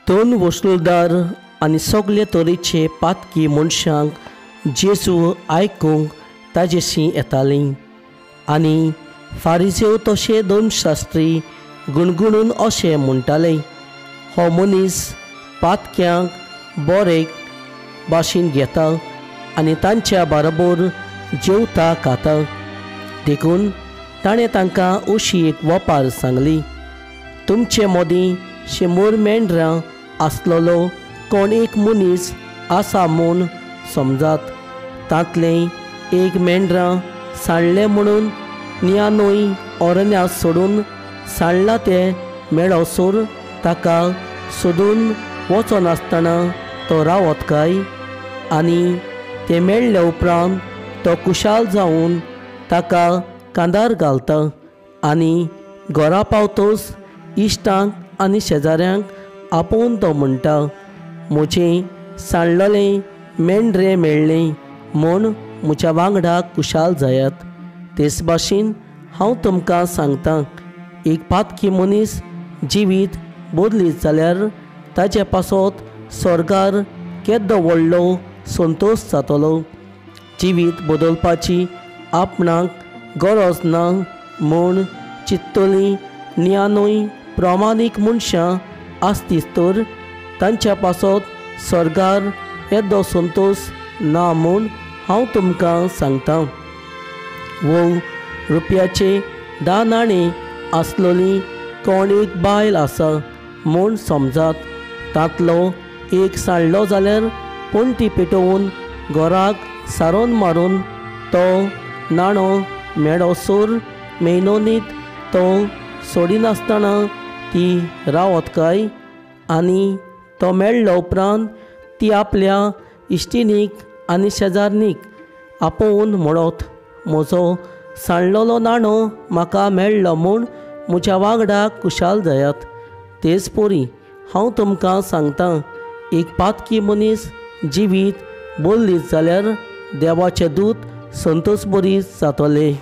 दोन वसुलदार आनी सगळे तरेचे पातकी मनशांक जेजू आयकूंक ताजेशी येतालीं आनी फारिसेव तशे दोन शास्त्री गुणगुणून अशें म्हणटाले, हो मनीस पातक्यांक बरें भाशेन घेता आनी तांच्या बरोबर जेवता खाता। देखून ताणें तांकां अशी एक वपार सांगली, तुमचे मदीं 100 मेंढरां आसलेलो कोण एक मनीस आसा म्हूण समजात, तांतलें एक मेंढरां सांडलें म्हणून न्यानूय अरण्यांत सोडून सांडलां तें मेळसर ताका सोदून वचनासतना तो रावत काय? आनी तें मेळ्ळे उपरांत तो कुशाल जावन ताका कांदार घालता आनी घरा पावतच इश्टांक आनी शेजाऱ्यांक आपोवन तो म्हणटा, म्हजें सांडलेलें मेंढरें मेळ्ळें म्हूण म्हज्या वांगडा कुशाल जायात। तेच भाशेन हांव तुमकां सांगतां, एक पातकी मनीस जिवीत बदलीत जाल्यार ताचे पासत स्वर्गार केद्दो व्हडलो संतोश जातलो। जिवीत बदलपाची आपणाक गरज ना म्हूण चिंततलीं न्यानूय प्रामाणीक मनशां आसतीच तर तांच्या पासत स्वर्गार येदो संतोश ना म्हूण हांव तुमकां सांगतां। वो रुपयाचे 10 नाणी आसलेली कोण एक बायल आसा म्हूण समजात, तांतलो एक सांडलो जाल्यार पणटी पेटोवन घराक सारोन मारून तो नाणो मेळसर मेयणोनीत तो सोडिनासतना ती रावत काय? आनी तो मेळ्ळो उपरांत ती आपल्या इश्टिणीक आनी शेजारणीक आपोवन म्हणत, म्हजो सांडलेलो नाणो म्हाका मेळ्ळो म्हूण म्हज्या वांगडा कुशाल जायात। तेच परी हांव तुमकां सांगतां, एक पातकी मनीस जिवीत बदलीत जाल्यार देवाचे दूत संतोश बरी जातले।